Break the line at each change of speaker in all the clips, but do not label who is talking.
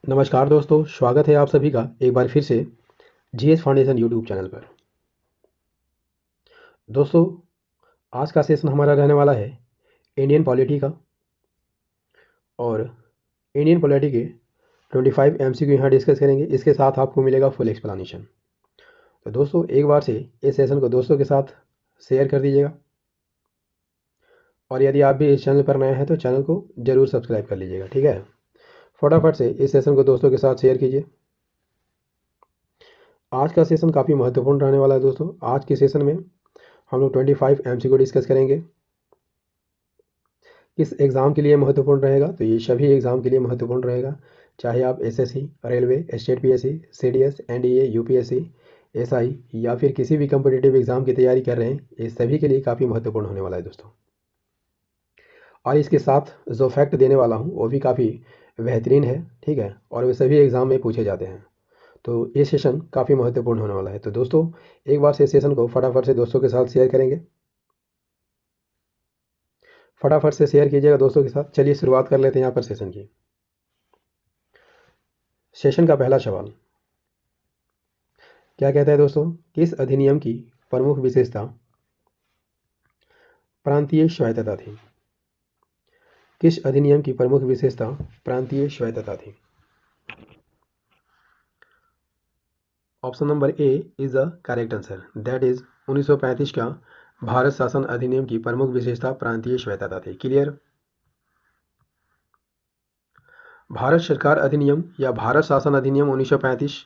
नमस्कार दोस्तों, स्वागत है आप सभी का एक बार फिर से जीएस फाउंडेशन यूट्यूब चैनल पर। दोस्तों, आज का सेशन हमारा रहने वाला है इंडियन पॉलिटी का। और इंडियन पॉलिटी के 25 एमसीक्यू यहाँ डिस्कस करेंगे। इसके साथ आपको मिलेगा फुल एक्सप्लेनेशन। तो दोस्तों, एक बार से इस सेशन को दोस्तों के साथ शेयर कर दीजिएगा। और यदि आप भी इस चैनल पर नए हैं तो चैनल को ज़रूर सब्सक्राइब कर लीजिएगा, ठीक है। फटाफट से इस सेशन को दोस्तों के साथ शेयर कीजिए। आज का सेशन काफ़ी महत्वपूर्ण रहने वाला है दोस्तों। आज के सेशन में हम लोग 25 एमसीक्यू डिस्कस करेंगे। किस एग्ज़ाम के लिए महत्वपूर्ण रहेगा? तो ये सभी एग्ज़ाम के लिए महत्वपूर्ण रहेगा, चाहे आप SSC, railway, state PSC, CDS, NDA, UPSC, SI या फिर किसी भी कम्पिटिटिव एग्ज़ाम की तैयारी कर रहे हैं, ये सभी के लिए काफ़ी महत्वपूर्ण होने वाला है दोस्तों। और इसके साथ जो फैक्ट देने वाला हूँ वो भी काफ़ी बेहतरीन है, ठीक है, और वे सभी एग्ज़ाम में पूछे जाते हैं। तो ये सेशन काफ़ी महत्वपूर्ण होने वाला है। तो दोस्तों, एक बार से सेशन को फटाफट से दोस्तों के साथ शेयर करेंगे। फटाफट से शेयर कीजिएगा दोस्तों के साथ। चलिए शुरुआत कर लेते हैं यहाँ पर सेशन की। सेशन का पहला सवाल क्या कहता है दोस्तों? किस अधिनियम की प्रमुख विशेषता प्रांतीय स्वायत्तता थी? किस अधिनियम की प्रमुख विशेषता प्रांतीय स्वायत्तता थी? Option number A is the correct answer, that is 1935 का भारत शासन अधिनियम की प्रमुख विशेषता प्रांतीय स्वायत्तता थी। क्लियर? भारत सरकार अधिनियम या भारत शासन अधिनियम 1935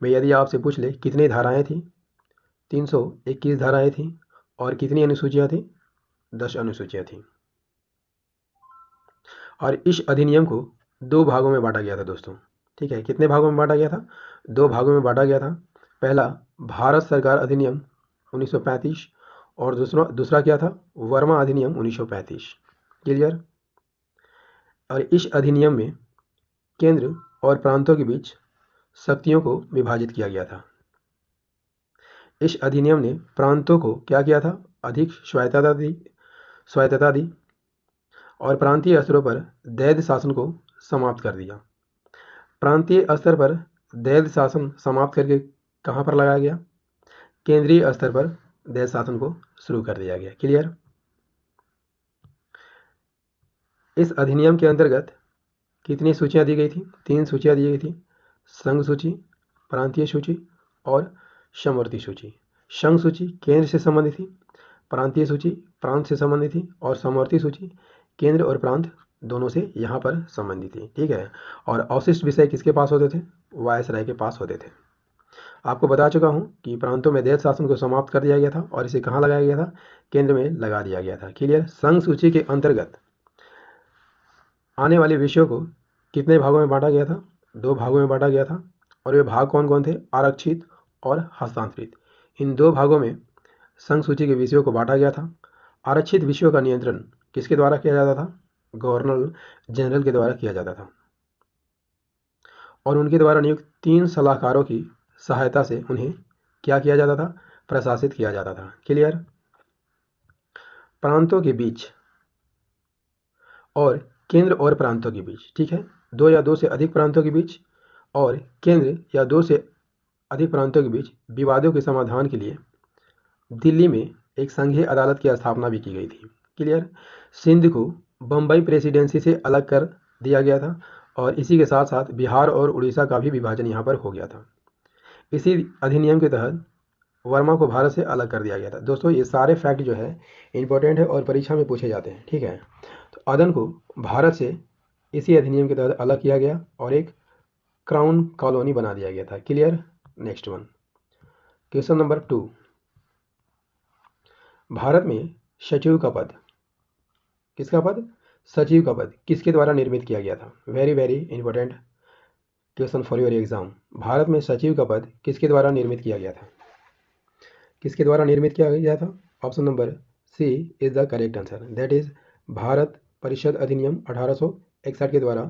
में यदि आपसे पूछ ले कितनी धाराएं थी? 321 धाराएं थी। और कितनी अनुसूचियां थी? 10 अनुसूचियां थी। और इस अधिनियम को दो भागों में बांटा गया था दोस्तों, ठीक है। कितने भागों में बांटा गया था? दो भागों में बांटा गया था। पहला भारत सरकार अधिनियम 1935 और दूसरा क्या था? वर्मा अधिनियम 1935। क्लियर? और इस अधिनियम में केंद्र और प्रांतों के बीच शक्तियों को विभाजित किया गया था। इस अधिनियम ने प्रांतों को क्या किया था? अधिक स्वायत्तता दी और प्रांतीय स्तरों पर दैध शासन को समाप्त कर दिया। प्रांतीय स्तर पर दैध शासन समाप्त करके कहाँ पर लगाया गया? केंद्रीय स्तर पर दैध शासन को शुरू कर दिया गया। क्लियर? इस अधिनियम के अंतर्गत कितनी सूचियां दी गई थी? 3 सूचियां दी गई थी, संघ सूची, प्रांतीय सूची और समवर्ती सूची। संघ सूची केंद्र से संबंधित थी, प्रांतीय सूची प्रांत से संबंधित थी और समवर्ती सूची केंद्र और प्रांत दोनों से यहाँ पर संबंधित थी, ठीक है। और अवशिष्ट विषय किसके पास होते थे? वायसराय के पास होते थे। आपको बता चुका हूँ कि प्रांतों में दैध शासन को समाप्त कर दिया गया था और इसे कहाँ लगाया गया था? केंद्र में लगा दिया गया था। क्लियर? संघ सूची के अंतर्गत आने वाले विषयों को कितने भागों में बांटा गया था? 2 भागों में बांटा गया था। और वे भाग कौन कौन थे? आरक्षित और हस्तांतरित। इन 2 भागों में संघ सूची के विषयों को बांटा गया था। आरक्षित विषयों का नियंत्रण किसके द्वारा किया जाता था? गवर्नर जनरल के द्वारा किया जाता था और उनके द्वारा नियुक्त 3 सलाहकारों की सहायता से उन्हें क्या किया जाता था? प्रशासित किया जाता था। क्लियर? प्रांतों के बीच और केंद्र और प्रांतों के बीच, ठीक है, 2 या 2 से अधिक प्रांतों के बीच और केंद्र या 2 से अधिक प्रांतों के बीच विवादों के समाधान के लिए दिल्ली में एक संघीय अदालत की स्थापना भी की गई थी। क्लियर? सिंध को बम्बई प्रेसिडेंसी से अलग कर दिया गया था और इसी के साथ साथ बिहार और उड़ीसा का भी विभाजन यहाँ पर हो गया था। इसी अधिनियम के तहत वर्मा को भारत से अलग कर दिया गया था। दोस्तों, ये सारे फैक्ट जो है इंपॉर्टेंट है और परीक्षा में पूछे जाते हैं, ठीक है। तो अदन को भारत से इसी अधिनियम के तहत अलग किया गया और एक क्राउन कॉलोनी बना दिया गया था। Clear? Next one, question number 2। Bharat में सचिव का पद, किसका पद? सचिव का पद किसके द्वारा निर्मित किया गया था? Very very important question for your exam. Bharat में सचिव का पद किसके द्वारा निर्मित किया गया था? किसके द्वारा निर्मित किया गया था? Option number C is the correct answer, that is Bharat परिषद अधिनियम 1861 के द्वारा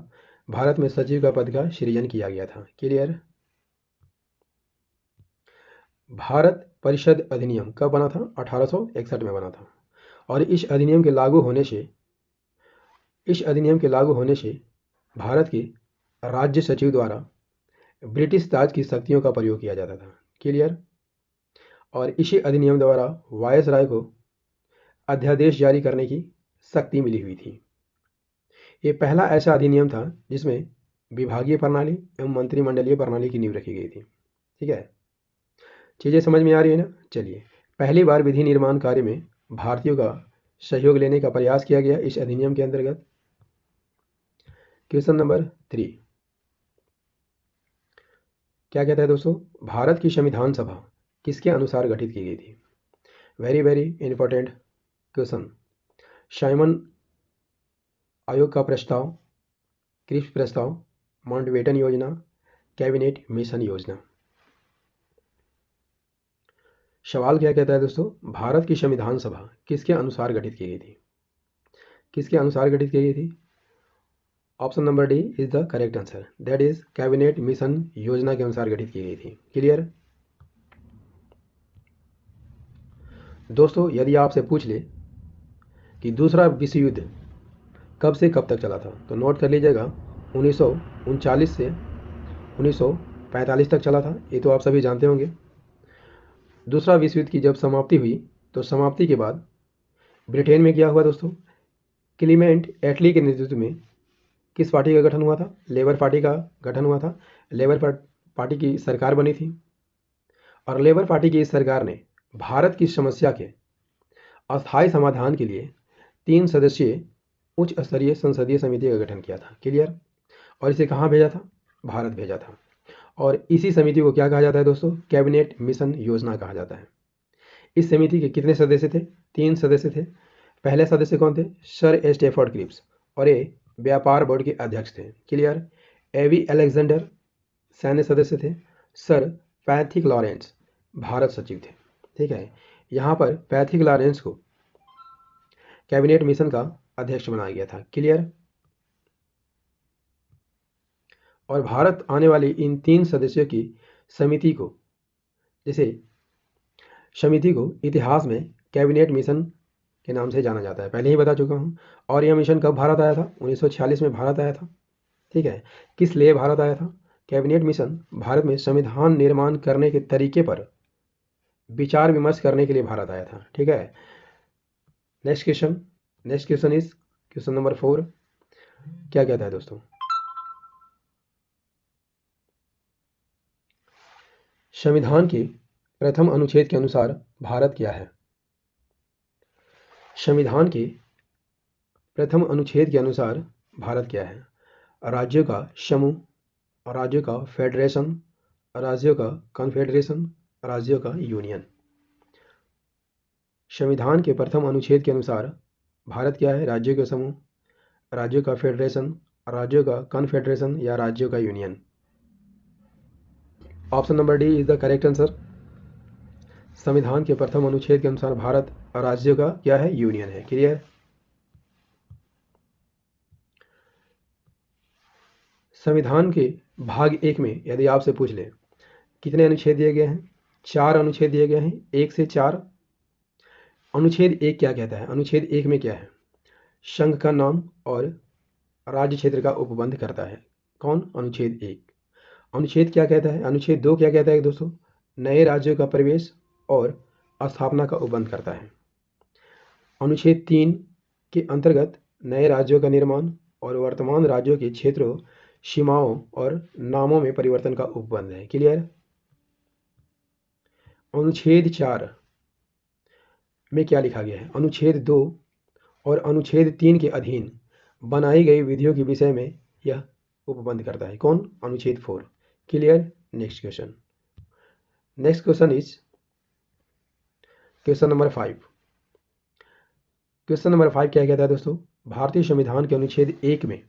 भारत में सचिव का पद का सृजन किया गया था। क्लियर? भारत परिषद अधिनियम कब बना था? 1861 में बना था। और इस अधिनियम के लागू होने से भारत की राज्य सचिव द्वारा ब्रिटिश राज की शक्तियों का प्रयोग किया जाता था। क्लियर। और इसी अधिनियम द्वारा वायसराय को अध्यादेश जारी करने की शक्ति मिली हुई थी। ये पहला ऐसा अधिनियम था जिसमें विभागीय प्रणाली एवं मंत्रिमंडलीय प्रणाली की नींव रखी गई थी। ठीक है, चीज़ें समझ में आ रही है ना। चलिए, पहली बार विधि निर्माण कार्य में भारतीयों का सहयोग लेने का प्रयास किया गया इस अधिनियम के अंतर्गत। क्वेश्चन नंबर 3 क्या कहता है दोस्तों, भारत की संविधान सभा किसके अनुसार गठित की गई थी? Very very important question. Simon आयोग का प्रस्ताव, क्रिप्स प्रस्ताव, माउंटबेटन योजना, कैबिनेट मिशन योजना। सवाल क्या कहता है दोस्तों, भारत की संविधान सभा किसके अनुसार गठित की गई थी? किसके अनुसार गठित की गई थी? Option number D is the correct answer, that is cabinet mission योजना के अनुसार गठित की गई थी। क्लियर। दोस्तों, यदि आपसे पूछ ले कि दूसरा विश्व युद्ध कब से कब तक चला था, तो नोट कर लीजिएगा 1939 से 1945 तक चला था। ये तो आप सभी जानते होंगे। दूसरा विश्व युद्ध की जब समाप्ति हुई, तो समाप्ति के बाद ब्रिटेन में क्या हुआ दोस्तों, क्लीमेंट एटली के नेतृत्व में किस पार्टी का गठन हुआ था? लेबर पार्टी का गठन हुआ था। लेबर पार्टी की सरकार बनी थी और लेबर पार्टी की इस सरकार ने भारत की समस्या के अस्थायी समाधान के लिए 3 सदस्यीय उच्च स्तरीय संसदीय समिति का गठन किया था। क्लियर। और इसे कहाँ भेजा था? भारत भेजा था। और इसी समिति को क्या कहा जाता है दोस्तों? कैबिनेट मिशन योजना कहा जाता है। इस समिति के कितने सदस्य थे? 3 सदस्य थे। पहले सदस्य कौन थे? सर स्टेफर्ड क्रिप्स, और ये व्यापार बोर्ड के अध्यक्ष थे। क्लियर। एवी अलेक्जेंडर सैन्य सदस्य थे। सर पैथिक लॉरेंस भारत सचिव थे। ठीक है, यहाँ पर पैथिक लॉरेंस को कैबिनेट मिशन का अध्यक्ष बनाया गया था। क्लियर। और भारत आने वाली इन 3 सदस्यों की समिति को, जैसे समिति को इतिहास में कैबिनेट मिशन के नाम से जाना जाता है, पहले ही बता चुका हूँ। और यह मिशन कब भारत आया था? 1946 में भारत आया था। ठीक है, किस लिए भारत आया था? कैबिनेट मिशन भारत में संविधान निर्माण करने के तरीके पर विचार विमर्श करने के लिए भारत आया था। ठीक है, next question is question number 4। क्या कहता है दोस्तों, संविधान के प्रथम अनुच्छेद के अनुसार भारत क्या है? संविधान के प्रथम अनुच्छेद के अनुसार भारत क्या है? राज्यों का समूह, राज्यों का फेडरेशन, राज्यों का कॉन्फेडरेशन, राज्यों का यूनियन। संविधान के प्रथम अनुच्छेद के अनुसार भारत क्या है? राज्यों का समूह, राज्यों का फेडरेशन, राज्यों का कॉन्फेडरेशन या राज्यों का union. Option number D is the correct answer. संविधान के प्रथम अनुच्छेद के अनुसार भारत राज्यों का क्या है? यूनियन है। क्लियर। संविधान के भाग 1 में यदि आपसे पूछ ले कितने अनुच्छेद दिए गए हैं? 4 अनुच्छेद दिए गए हैं, 1 से 4। अनुच्छेद 1 क्या कहता है? अनुच्छेद 1 में क्या है? संघ का नाम और राज्य क्षेत्र का उपबंध करता है। कौन? अनुच्छेद 1। अनुच्छेद क्या कहता है? अनुच्छेद 2 क्या कहता है दोस्तों? नए राज्यों का प्रवेश और स्थापना का उपबंध करता है। अनुच्छेद 3 के अंतर्गत नए राज्यों का निर्माण और वर्तमान राज्यों के क्षेत्रों, सीमाओं और नामों में परिवर्तन का उपबंध है। क्लियर। अनुच्छेद 4 में क्या लिखा गया है? अनुच्छेद 2 और अनुच्छेद 3 के अधीन बनाई गई विधियों के विषय में यह उपबंध करता है। कौन? अनुच्छेद 4। Clear. Next question is question number 5। Question number 5 क्या कहता है दोस्तों? भारतीय संविधान के अनुच्छेद 1 में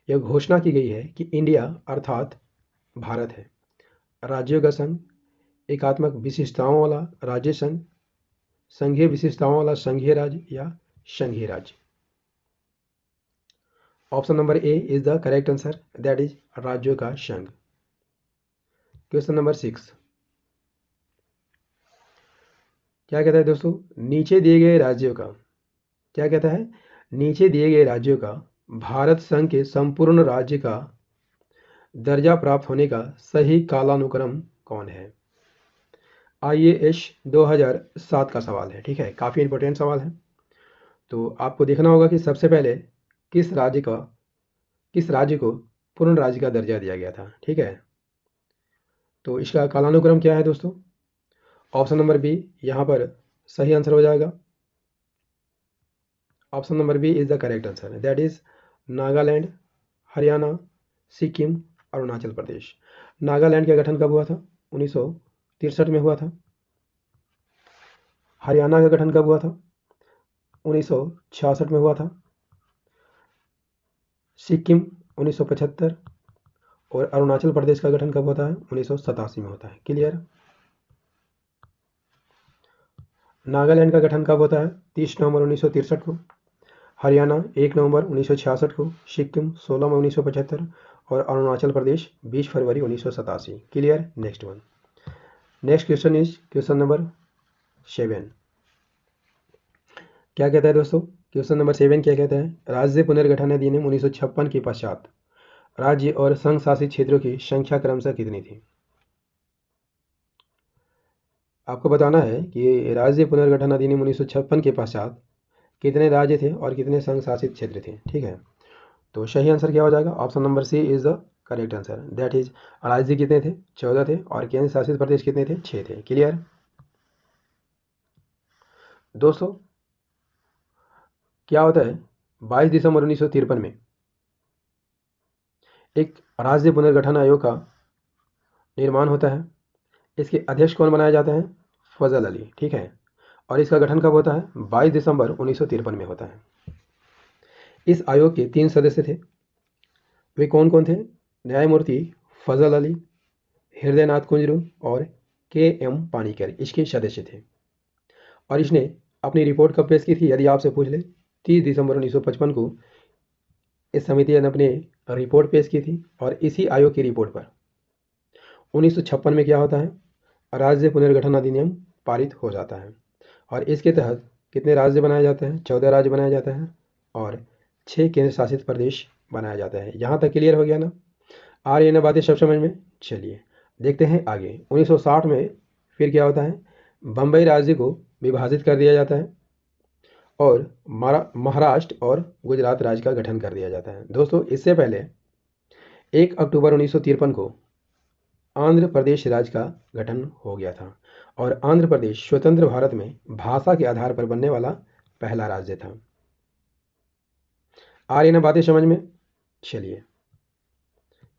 यह घोषणा की गई है कि इंडिया अर्थात भारत है राज्यों का संघ, एकात्मक विशिष्टताओं वाला राज्य संघ, संघीय विशिष्टताओं वाला संघीय राज्य या संघीय राज्य। Option number A is the correct answer, that is राज्यों का संघ। क्वेश्चन नंबर 6 क्या कहता है दोस्तों? नीचे दिए गए राज्यों का, क्या कहता है? नीचे दिए गए राज्यों का भारत संघ के संपूर्ण राज्य का दर्जा प्राप्त होने का सही कालानुक्रम कौन है? IAS 2007 का सवाल है, ठीक है, काफ़ी इंपॉर्टेंट सवाल है। तो आपको देखना होगा कि सबसे पहले किस राज्य को पूर्ण राज्य का दर्जा दिया गया था, ठीक है। तो इसका कालानुक्रम क्या है दोस्तों? ऑप्शन नंबर बी यहाँ पर सही आंसर हो जाएगा। Option number B is the correct answer, that is Nagaland, Haryana, Sikkim, Arunachal Pradesh. Nagaland का गठन कब हुआ था? 1963 में हुआ था। हरियाणा का गठन कब हुआ था? 1966 में हुआ था। सिक्किम 1975 और अरुणाचल प्रदेश का गठन कब होता है? 1987 में होता है। क्लियर? नागालैंड का गठन कब होता है? 30 नवंबर 1963 को। हरियाणा 1 नवंबर 1966 को। सिक्किम 16 मई 1975 और अरुणाचल प्रदेश 20 फरवरी 1987। Clear? Next one. Next question is question number 7। क्या कहता है दोस्तों? क्वेश्चन नंबर 7 क्या कहता है? राज्य पुनर्गठन अधिनियम 1956 के पश्चात राज्य और संघ शासित क्षेत्रों की संख्या क्रमशः कितनी थी? आपको बताना है कि राज्य पुनर्गठन अधिनियम 1956 के पश्चात कितने राज्य थे और कितने संघ शासित क्षेत्र थे, ठीक है। तो सही आंसर क्या हो जाएगा? Option number C is the correct answer, that is राज्य कितने थे? 14 थे और केंद्र शासित प्रदेश कितने थे? 6 थे। क्लियर? दोस्तों क्या होता है, 22 दिसंबर 1953 में एक राज्य पुनर्गठन आयोग का निर्माण होता है। इसके अध्यक्ष कौन बनाया जाता है? फजल अली, ठीक है। और इसका गठन कब होता है? 22 दिसंबर 1953 में होता है। इस आयोग के 3 सदस्य थे। वे कौन कौन थे? न्यायमूर्ति फजल अली, हृदयनाथ कुंजरू और KM पानीकर इसके सदस्य थे। और इसने अपनी रिपोर्ट कब पेश की थी यदि आपसे पूछ ले? 30 दिसंबर 1955 को इस समिति ने अपनी रिपोर्ट पेश की थी। और इसी आयोग की रिपोर्ट पर 1956 में क्या होता है? राज्य पुनर्गठन अधिनियम पारित हो जाता है। और इसके तहत कितने राज्य बनाए जाते हैं? 14 राज्य बनाए जाते हैं और 6 केंद्र शासित प्रदेश बनाया जाता है। यहाँ तक क्लियर हो गया ना? आ रही है ना बातें सब समझ में? चलिए देखते हैं आगे। 1960 में फिर क्या होता है? बम्बई राज्य को विभाजित कर दिया जाता है और महाराष्ट्र और गुजरात राज्य का गठन कर दिया जाता है। दोस्तों इससे पहले 1 अक्टूबर 1953 को आंध्र प्रदेश राज्य का गठन हो गया था और आंध्र प्रदेश स्वतंत्र भारत में भाषा के आधार पर बनने वाला पहला राज्य था। आ रही ना बातें समझ में? चलिए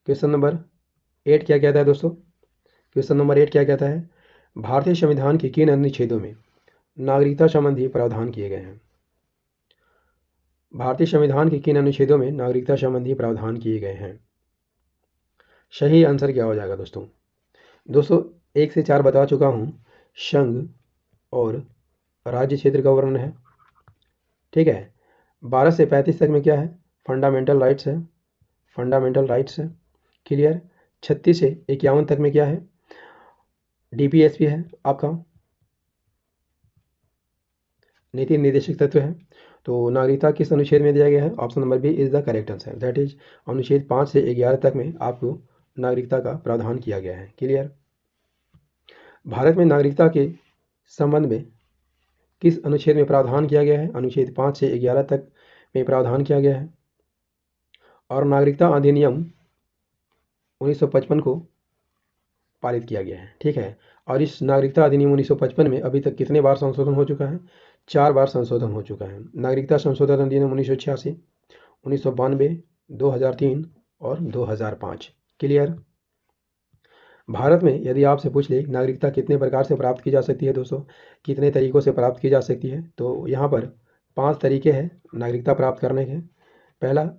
क्वेश्चन नंबर 8 क्या कहता है दोस्तों? क्वेश्चन नंबर 8 क्या कहता है? भारतीय संविधान के किन अनुच्छेदों में नागरिकता संबंधी प्रावधान किए गए हैं? भारतीय संविधान के किन अनुच्छेदों में नागरिकता संबंधी प्रावधान किए गए हैं? सही आंसर क्या हो जाएगा दोस्तों? दोस्तों 1 से 4 बता चुका हूँ। संघ और राज्य क्षेत्र का वर्णन है, ठीक है। 12 से 35 तक में क्या है? फंडामेंटल राइट्स है, फंडामेंटल राइट्स है। क्लियर? 36 से 51 तक में क्या है? DPSP है आपका, नीति निर्देशक तत्व है। तो नागरिकता किस अनुच्छेद में दिया गया है? Option number B is the correct answer, that is अनुच्छेद 5 से 11 तक में आपको नागरिकता का प्रावधान किया गया है। क्लियर? भारत में नागरिकता के संबंध में किस अनुच्छेद में प्रावधान किया गया है? अनुच्छेद 5 से 11 तक में प्रावधान किया गया है। और नागरिकता अधिनियम 1955 को पारित किया गया है, ठीक है। और इस नागरिकता अधिनियम 1955 में अभी तक कितने बार संशोधन हो चुका है? 4 बार संशोधन हो चुका है। नागरिकता संशोधन अधिनियम 1986, 1992, 2003 और 2005। क्लियर? भारत में यदि आपसे पूछ ले नागरिकता कितने प्रकार से प्राप्त की जा सकती है दोस्तों, कितने तरीकों से प्राप्त की जा सकती है, तो यहाँ पर 5 तरीके हैं नागरिकता प्राप्त करने के। पहला,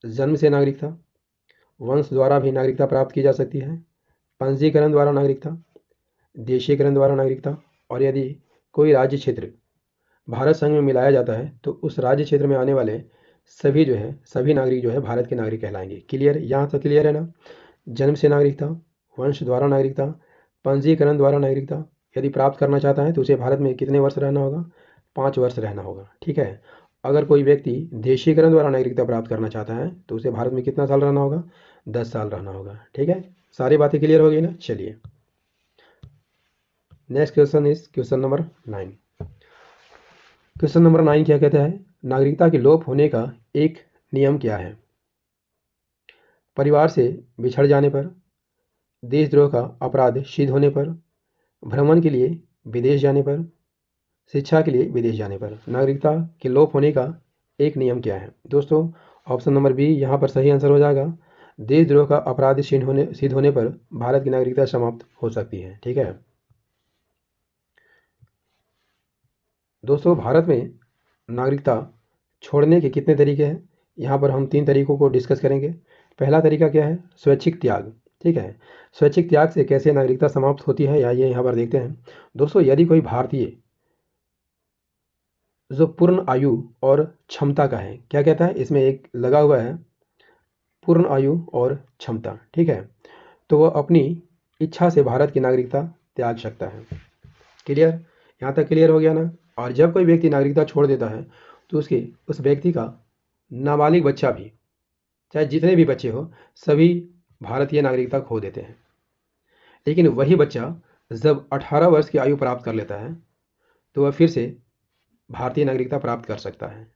जन्म से नागरिकता, वंश द्वारा भी नागरिकता प्राप्त की जा सकती है, पंजीकरण द्वारा नागरिकता, देशीकरण द्वारा नागरिकता, और यदि कोई राज्य क्षेत्र भारत संघ में मिलाया जाता है तो उस राज्य क्षेत्र में आने वाले सभी नागरिक जो है भारत के नागरिक कहलाएंगे। क्लियर? यहाँ तक क्लियर है ना? जन्म से नागरिकता, वंश द्वारा नागरिकता, पंजीकरण द्वारा नागरिकता यदि प्राप्त करना चाहता है तो उसे भारत में कितने वर्ष रहना होगा? 5 वर्ष रहना होगा, ठीक है। अगर कोई व्यक्ति देशीकरण द्वारा नागरिकता प्राप्त करना चाहता है तो उसे भारत में कितना साल रहना होगा? 10 साल रहना होगा। ठीक है, सारी बातें क्लियर हो गई ना? चलिए next question is question number 9। Question number 9 क्या कहता है? नागरिकता के लोप होने का एक नियम क्या है? परिवार से बिछड़ जाने पर, देशद्रोह का अपराध सिद्ध होने पर, भ्रमण के लिए विदेश जाने पर, शिक्षा के लिए विदेश जाने पर नागरिकता के लोप होने का एक नियम क्या है? दोस्तों ऑप्शन नंबर बी यहाँ पर सही आंसर हो जाएगा। देशद्रोह का अपराध सिद्ध होने पर भारत की नागरिकता समाप्त हो सकती है। ठीक है दोस्तों, भारत में नागरिकता छोड़ने के कितने तरीके हैं? यहाँ पर हम 3 तरीकों को डिस्कस करेंगे। पहला तरीका क्या है? स्वैच्छिक त्याग। ठीक है, स्वैच्छिक त्याग से कैसे नागरिकता समाप्त होती है या ये यहाँ पर देखते हैं। दोस्तों यदि कोई भारतीय जो पूर्ण आयु और क्षमता का है, क्या कहता है इसमें एक लगा हुआ है पूर्ण आयु और क्षमता, ठीक है, तो वह अपनी इच्छा से भारत की नागरिकता त्याग सकता है। क्लियर? यहाँ तक क्लियर हो गया ना? और जब कोई व्यक्ति नागरिकता छोड़ देता है तो उस व्यक्ति का नाबालिग बच्चा भी, चाहे जितने भी बच्चे हो, सभी भारतीय नागरिकता खो देते हैं। लेकिन वही बच्चा जब 18 वर्ष की आयु प्राप्त कर लेता है तो वह फिर से भारतीय नागरिकता प्राप्त कर सकता है।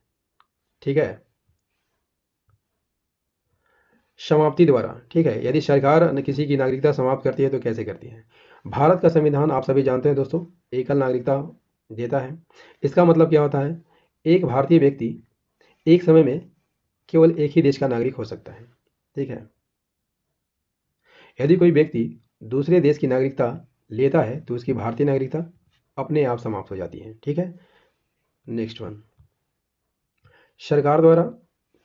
ठीक है, समाप्ति द्वारा। ठीक है, यदि सरकार किसी की नागरिकता समाप्त करती है तो कैसे करती है? भारत का संविधान आप सभी जानते हैं दोस्तों, एकल नागरिकता देता है। इसका मतलब क्या होता है? एक भारतीय व्यक्ति एक समय में केवल एक ही देश का नागरिक हो सकता है। ठीक है, यदि कोई व्यक्ति दूसरे देश की नागरिकता लेता है तो उसकी भारतीय नागरिकता अपने आप समाप्त हो जाती है। ठीक है, नेक्स्ट वन, सरकार द्वारा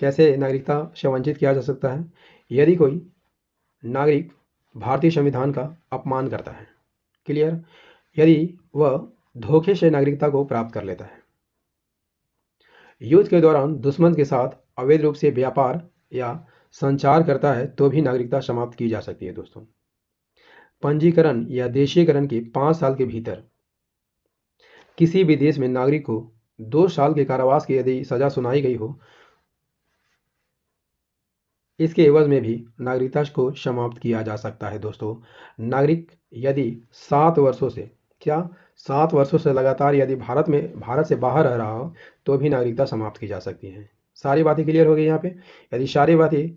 कैसे नागरिकता से वंचित किया जा सकता है? यदि कोई नागरिक भारतीय संविधान का अपमान करता है। क्लियर? यदि वह धोखे से नागरिकता को प्राप्त कर लेता है, युद्ध के दौरान दुश्मन के साथ अवैध रूप से व्यापार या संचार करता है तो भी नागरिकता समाप्त की जा सकती है। दोस्तों पंजीकरण या देशीकरण के 5 साल के भीतर किसी भी देश में नागरिक को 2 साल के कारावास की यदि सजा सुनाई गई हो, इसके एवज में भी नागरिकता को समाप्त किया जा सकता है। दोस्तों नागरिक यदि 7 वर्षों से 7 वर्षों से लगातार यदि भारत से बाहर रह रहा हो तो भी नागरिकता समाप्त की जा सकती है। सारी बातें क्लियर हो गई यहाँ पे? यदि सारी बातें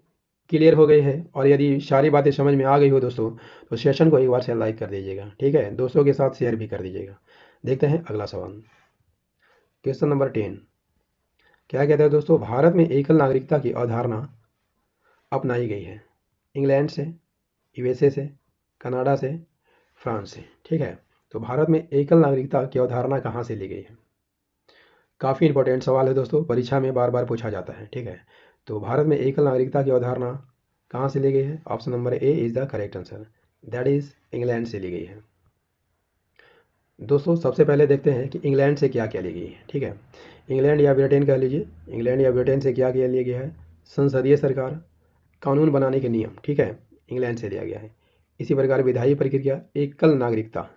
क्लियर हो गई है और यदि सारी बातें समझ में आ गई हो दोस्तों तो सेशन को एक बार से लाइक कर दीजिएगा। ठीक है, दोस्तों के साथ शेयर भी कर दीजिएगा। देखते हैं अगला सवाल, क्वेश्चन नंबर 10 क्या कहता है दोस्तों? भारत में एकल नागरिकता की अवधारणा अपनाई गई है इंग्लैंड से, यूएसए से, कनाडा से, फ्रांस से। ठीक है, तो भारत में एकल नागरिकता की अवधारणा कहाँ से ली गई है? काफ़ी इंपॉर्टेंट सवाल है दोस्तों, परीक्षा में बार बार पूछा जाता है। ठीक है, तो भारत में एकल नागरिकता की अवधारणा कहाँ से ली गई है? Option number A is the correct answer, that is England से ली गई है। दोस्तों सबसे पहले देखते हैं कि इंग्लैंड से क्या क्या ली गई है। ठीक है, इंग्लैंड या ब्रिटेन कह लीजिए, इंग्लैंड या ब्रिटेन से क्या क्या लिया गया है? संसदीय सरकार, कानून बनाने के नियम, ठीक है, इंग्लैंड से लिया गया है। इसी प्रकार विधायी प्रक्रिया, एकल नागरिकता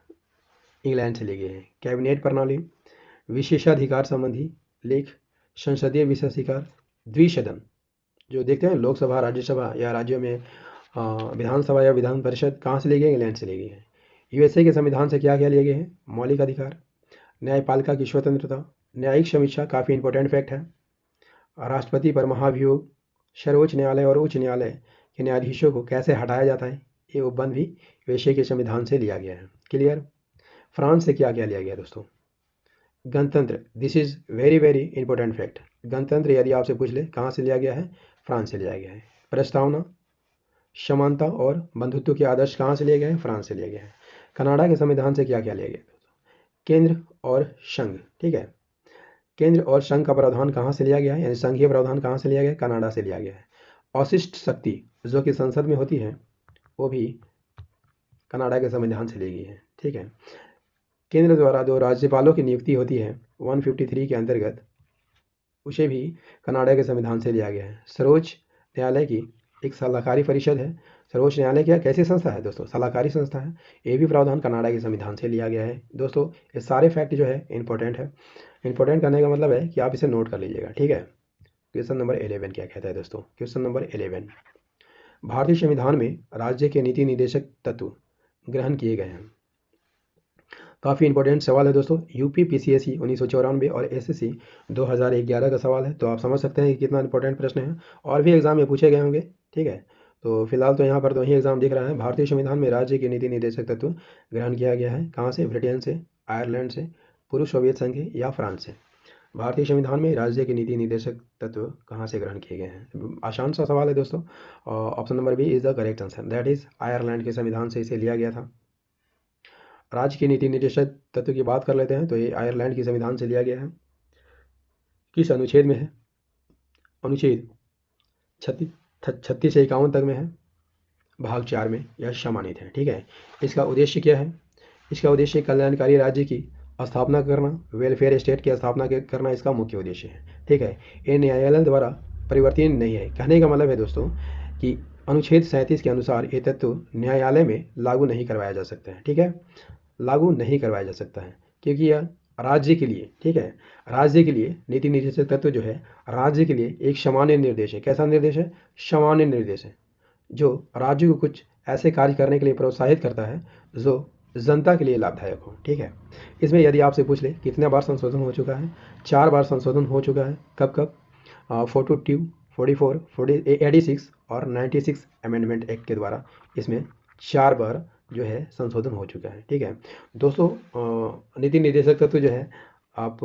इंग्लैंड से ली गई है। कैबिनेट प्रणाली, विशेषाधिकार संबंधी लेख, संसदीय विशेषाधिकार, द्विसदन जो देखते हैं लोकसभा, राज्यसभा या राज्यों में विधानसभा या विधान परिषद, कहाँ से ली गई? इंग्लैंड से ली गई है। यूएसए के संविधान से क्या क्या लिए गए हैं? मौलिक अधिकार, न्यायपालिका की स्वतंत्रता, न्यायिक समीक्षा, काफ़ी इंपॉर्टेंट फैक्ट है, राष्ट्रपति पर महाभियोग, सर्वोच्च न्यायालय और उच्च न्यायालय के न्यायाधीशों को कैसे हटाया जाता है, ये उपबंध भी यूएसए के संविधान से लिया गया है। क्लियर? फ्रांस से क्या क्या लिया गया दोस्तों? गणतंत्र, this is very very important fact. गणतंत्र यदि आपसे पूछ ले कहाँ से लिया गया है? फ्रांस से लिया गया है। प्रस्तावना, समानता और बंधुत्व के आदर्श कहाँ से लिए गए हैं? फ्रांस से लिया गया है। कनाडा के संविधान से क्या क्या लिया गया? केंद्र और संघ, ठीक है, केंद्र और संघ का प्रावधान कहाँ से लिया गया है, यानी संघीय प्रावधान कहाँ से लिया गया है? कनाडा से लिया गया है। अशिष्ट शक्ति जो कि संसद में होती है वो भी कनाडा के संविधान से ली गई है। ठीक है, केंद्र द्वारा जो राज्यपालों की नियुक्ति होती है 153 के अंतर्गत, उसे भी कनाडा के संविधान से लिया गया है। सर्वोच्च न्यायालय की एक सलाहकारी परिषद है। सर्वोच्च न्यायालय क्या कैसी संस्था है दोस्तों? सलाहकारी संस्था है। ये भी प्रावधान कनाडा के संविधान से लिया गया है। दोस्तों ये सारे फैक्ट जो है इंपॉर्टेंट है। इंपॉर्टेंट करने का मतलब है कि आप इसे नोट कर लीजिएगा, ठीक है। क्वेश्चन नंबर 11 क्या कहता है दोस्तों? क्वेश्चन नंबर 11, भारतीय संविधान में राज्य के नीति निर्देशक तत्व ग्रहण किए गए हैं। काफ़ी इंपॉर्टेंट सवाल है दोस्तों। यूपी पीसीएसई 1994 और एसएससी 2011 का सवाल है, तो आप समझ सकते हैं कि कितना इंपॉर्टेंट प्रश्न है। और भी एग्जाम में पूछे गए होंगे, ठीक है। तो फिलहाल तो यहाँ पर दो ही एग्जाम दिख रहा है। भारतीय संविधान में राज्य के नीति निर्देशक तत्व ग्रहण किया गया है कहाँ से? ब्रिटेन से, आयरलैंड से, पूर्व सोवियत संघ या फ्रांस से। भारतीय संविधान में राज्य के नीति निर्देशक तत्व कहाँ से ग्रहण किए गए हैं? आसान सा सवाल है दोस्तों। Option number B is the correct answer, that is Ireland के संविधान से इसे लिया गया था। राज्य की नीति निर्देशक तत्व की बात कर लेते हैं, तो ये आयरलैंड की संविधान से लिया गया है। किस अनुच्छेद में है? अनुच्छेद 36 से 51 तक में है, भाग 4 में यह सम्मानित है, ठीक है। इसका उद्देश्य क्या है? इसका उद्देश्य कल्याणकारी राज्य की स्थापना करना, वेलफेयर स्टेट की स्थापना करना इसका मुख्य उद्देश्य है, ठीक है। ये न्यायालय द्वारा परिवर्तन नहीं है। कहने का मतलब है दोस्तों कि अनुच्छेद 37 के अनुसार ये तत्व न्यायालय में लागू नहीं करवाया जा सकता है, ठीक है। लागू नहीं करवाया जा सकता है क्योंकि यह राज्य के लिए, ठीक है, राज्य के लिए नीति निर्देशक तत्व जो है राज्य के लिए एक सामान्य निर्देश है। कैसा निर्देश है? सामान्य निर्देश है, जो राज्य को कुछ ऐसे कार्य करने के लिए प्रोत्साहित करता है जो जनता के लिए लाभदायक हो, ठीक है। इसमें यदि आपसे पूछ ले कितने बार संशोधन हो चुका है? 4 बार संशोधन हो चुका है। कब कब? 42, 44, 86 और 96 अमेंडमेंट एक्ट के द्वारा इसमें 4 बार जो है संशोधन हो चुका है, ठीक है दोस्तों। नीति निर्देशक तत्व जो है आप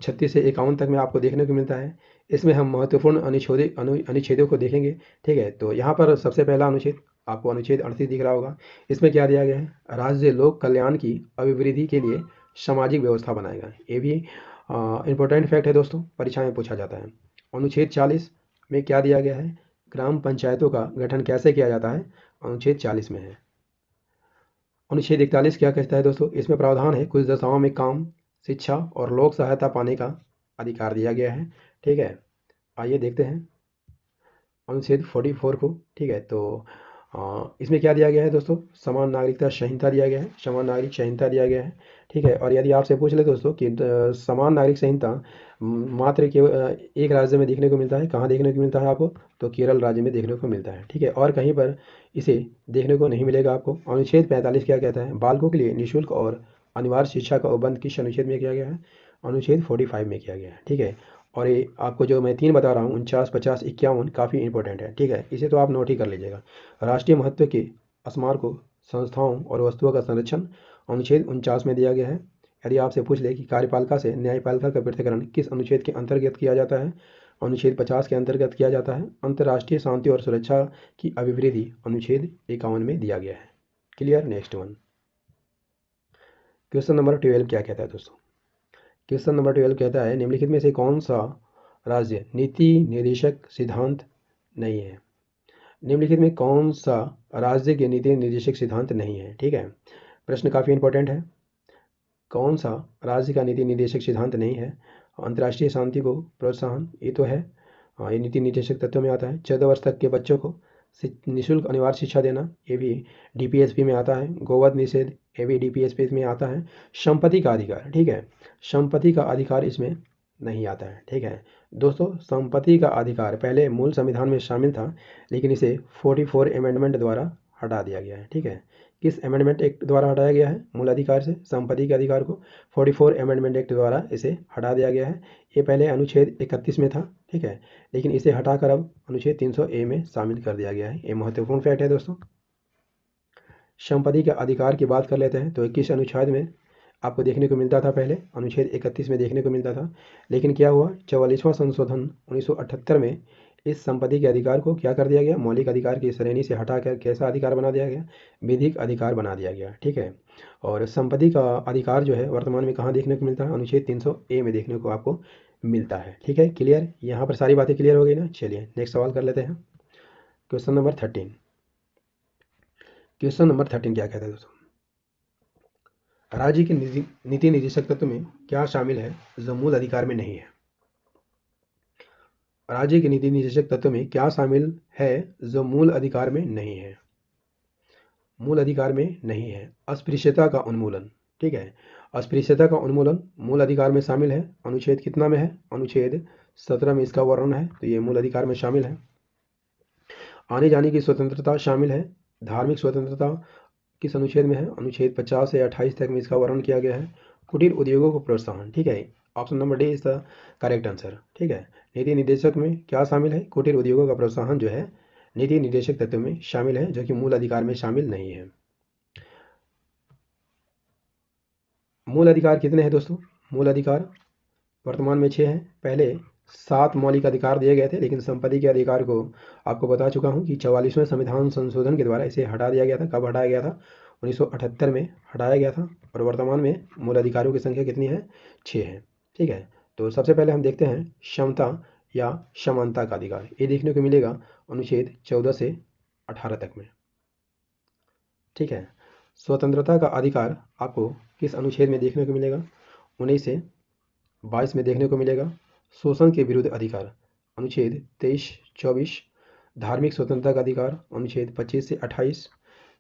36 से 51 तक में आपको देखने को मिलता है। इसमें हम महत्वपूर्ण अनुच्छेदों को देखेंगे, ठीक है। तो यहाँ पर सबसे पहला अनुच्छेद आपको अनुच्छेद 38 दिख रहा होगा। इसमें क्या दिया गया है? राज्य लोक कल्याण की अभिवृद्धि के लिए सामाजिक व्यवस्था बनाएगा। ये भी इंपॉर्टेंट फैक्ट है दोस्तों, परीक्षा में पूछा जाता है। अनुच्छेद 40 में क्या दिया गया है? ग्राम पंचायतों का गठन कैसे किया जाता है? अनुच्छेद 40 में है। अनुच्छेद 41 क्या कहता है दोस्तों? इसमें प्रावधान है कुछ दशाओं में काम, शिक्षा और लोक सहायता पाने का अधिकार दिया गया है, ठीक है। आइए देखते हैं अनुच्छेद 44 को, ठीक है। तो इसमें क्या दिया गया है दोस्तों? समान नागरिकता संहिता दिया गया है, समान नागरिक संहिता दिया गया है, ठीक है। और यदि आपसे पूछ ले दोस्तों कि समान नागरिक संहिता मात्र एक राज्य में देखने को मिलता है, कहाँ देखने को मिलता है आपको? तो केरल राज्य में देखने को मिलता है, ठीक है। और कहीं पर इसे देखने को नहीं मिलेगा आपको। अनुच्छेद 45 क्या कहता है? बालकों के लिए निःशुल्क और अनिवार्य शिक्षा का उपबंध किस अनुच्छेद में किया गया है? अनुच्छेद 45 में किया गया है, ठीक है। और ये आपको जो मैं 3 बता रहा हूँ 49, 50, 51 काफ़ी इंपॉर्टेंट है, ठीक है। इसे तो आप नोट ही कर लीजिएगा। राष्ट्रीय महत्व के स्मारकों, संस्थाओं और वस्तुओं का संरक्षण अनुच्छेद 49 में दिया गया है। यदि आपसे पूछ ले कि कार्यपालिका से न्यायपालिका का पृथक्करण किस अनुच्छेद के अंतर्गत किया जाता है? अनुच्छेद 50 के अंतर्गत किया जाता है। अंतर्राष्ट्रीय शांति और सुरक्षा की अभिवृद्धि अनुच्छेद 51 में दिया गया है। Clear? Next one, question number 12 क्या कहता है दोस्तों? क्वेश्चन नंबर 12 कहता है निम्नलिखित में से कौन सा राज्य नीति निर्देशक सिद्धांत नहीं है? निम्नलिखित में कौन सा राज्य के नीति निर्देशक सिद्धांत नहीं है, ठीक है। प्रश्न काफ़ी इंपॉर्टेंट है। कौन सा राज्य का नीति निर्देशक सिद्धांत नहीं है? अंतर्राष्ट्रीय शांति को प्रोत्साहन, ये तो है, हाँ, ये नीति निर्देशक तत्व में आता है। 14 वर्ष तक के बच्चों को निःशुल्क अनिवार्य शिक्षा देना, ये भी डीपीएसपी में आता है। गोवध निषेध, ये भी डीपीएसपी में आता है। संपत्ति का अधिकार, ठीक है, संपत्ति का अधिकार इसमें नहीं आता है, ठीक है दोस्तों। संपत्ति का अधिकार पहले मूल संविधान में शामिल था, लेकिन इसे 44 अमेंडमेंट द्वारा हटा दिया गया है, ठीक है। किस अमेंडमेंट एक्ट द्वारा हटाया गया है मूल अधिकार से संपत्ति के अधिकार को? 44 अमेंडमेंट एक्ट द्वारा इसे हटा दिया गया है। ये पहले अनुच्छेद 31 में था, ठीक है, लेकिन इसे हटाकर अब अनुच्छेद 300A में शामिल कर दिया गया है। ये महत्वपूर्ण फैक्ट है दोस्तों। संपत्ति के अधिकार की बात कर लेते हैं, तो 21 अनुच्छेद में आपको देखने को मिलता था, पहले अनुच्छेद 31 में देखने को मिलता था, लेकिन क्या हुआ? 44वां संशोधन 1978 में इस संपत्ति के अधिकार को क्या कर दिया गया? मौलिक अधिकार की श्रेणी से हटाकर कैसा अधिकार बना दिया गया? विधिक अधिकार बना दिया गया, ठीक है। और संपत्ति का अधिकार जो है वर्तमान में कहाँ देखने को मिलता है? अनुच्छेद 300A में देखने को आपको मिलता है, ठीक है। क्लियर? यहाँ पर सारी बातें क्लियर हो गई ना? चलिए नेक्स्ट सवाल कर लेते हैं। Question number 13। क्वेश्चन नंबर 13 क्या कहता है दोस्तों? राज्य के नीति निर्देशक तत्व में क्या शामिल है जो मूल अधिकार में नहीं है? राज्य के नीति निर्देशक तत्व में क्या शामिल है जो मूल अधिकार में नहीं है? मूल अधिकार में नहीं है। अस्पृश्यता का उन्मूलन, ठीक है। अस्पृश्यता का उन्मूलन मूल अधिकार में शामिल है। अनुच्छेद कितना में है? अनुच्छेद 17 में इसका वर्णन है, तो ये मूल अधिकार में शामिल है। आने जाने की स्वतंत्रता शामिल है। धार्मिक स्वतंत्रता किस अनुच्छेद में है? अनुच्छेद 50 से 28 तक में इसका वर्णन किया गया है। कुटीर उद्योगों को प्रोत्साहन, ठीक है। Option number D is the correct answer, ठीक है। नीति निर्देशक में क्या शामिल है? कुटीर उद्योगों का प्रोत्साहन जो है नीति निर्देशक तत्व में शामिल है, जो कि मूल अधिकार में शामिल नहीं है। मूल अधिकार कितने हैं दोस्तों? मूल अधिकार वर्तमान में 6 हैं। पहले 7 मौलिक अधिकार दिए गए थे, लेकिन संपत्ति के अधिकार को आपको बता चुका हूँ कि 44वें संविधान संशोधन के द्वारा इसे हटा दिया गया था। कब हटाया गया था? 1978 में हटाया गया था। और वर्तमान में मूल अधिकारों की संख्या कितनी है? 6 है, ठीक है। तो सबसे पहले हम देखते हैं क्षमता या समानता का अधिकार। ये देखने को मिलेगा अनुच्छेद 14 से 18 तक में, ठीक है। स्वतंत्रता का अधिकार आपको किस अनुच्छेद में देखने को मिलेगा? 19 से 22 में देखने को मिलेगा। शोषण के विरुद्ध अधिकार अनुच्छेद 23, 24। धार्मिक स्वतंत्रता का अधिकार अनुच्छेद 25 से 28।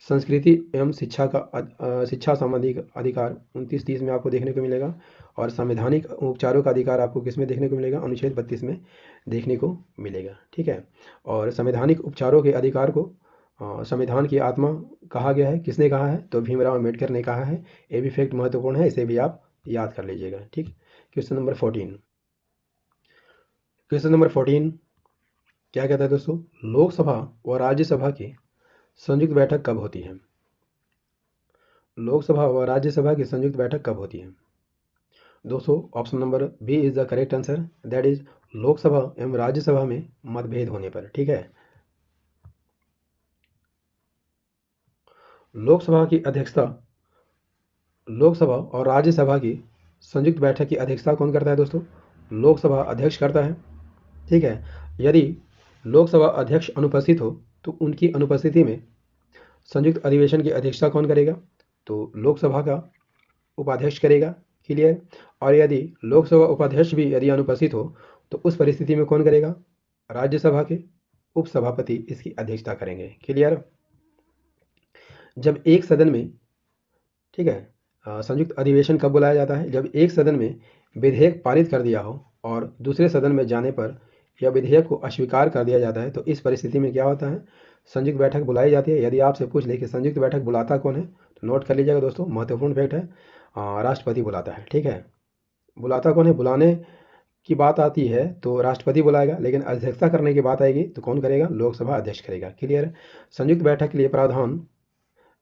संस्कृति एवं शिक्षा संबंधी अधिकार 29, 30 में आपको देखने को मिलेगा। और संवैधानिक उपचारों का अधिकार आपको किस में देखने को मिलेगा? अनुच्छेद 32 में देखने को मिलेगा, ठीक है। और संवैधानिक उपचारों के अधिकार को संविधान की आत्मा कहा गया है। किसने कहा है? तो भीमराव अम्बेडकर ने कहा है। ये भी फैक्ट महत्वपूर्ण है, इसे भी आप याद कर लीजिएगा, ठीक। Question number 14। क्वेश्चन नंबर 14 क्या कहता है दोस्तों? लोकसभा व राज्यसभा की संयुक्त बैठक कब होती है? लोकसभा व राज्यसभा की संयुक्त बैठक कब होती है दोस्तों? Option number B is the correct answer, that is Lok Sabha एवं राज्यसभा में मतभेद होने पर, ठीक है। लोकसभा की अध्यक्षता, लोकसभा और राज्यसभा की संयुक्त बैठक की अध्यक्षता कौन करता है दोस्तों? लोकसभा अध्यक्ष करता है, ठीक है। यदि लोकसभा अध्यक्ष अनुपस्थित हो तो उनकी अनुपस्थिति में संयुक्त अधिवेशन की अध्यक्षता कौन करेगा? तो लोकसभा का उपाध्यक्ष करेगा, क्लियर। और यदि लोकसभा उपाध्यक्ष भी यदि अनुपस्थित हो तो उस परिस्थिति में कौन करेगा? राज्यसभा के उपसभापति इसकी अध्यक्षता करेंगे, क्लियर। जब एक सदन में, ठीक है, संयुक्त अधिवेशन कब बुलाया जाता है? जब एक सदन में विधेयक पारित कर दिया हो और दूसरे सदन में जाने पर यह विधेयक को अस्वीकार कर दिया जाता है, तो इस परिस्थिति में क्या होता है? संयुक्त बैठक बुलाई जाती है। यदि आपसे पूछ ले कि संयुक्त बैठक बुलाता कौन है, तो नोट कर लीजिएगा दोस्तों, महत्वपूर्ण फैक्ट है, राष्ट्रपति बुलाता है, ठीक है। बुलाता कौन है? बुलाने की बात आती है तो राष्ट्रपति बुलाएगा, लेकिन अध्यक्षता करने की बात आएगी तो कौन करेगा? लोकसभा अध्यक्ष करेगा, क्लियर। संयुक्त बैठक के लिए प्रावधान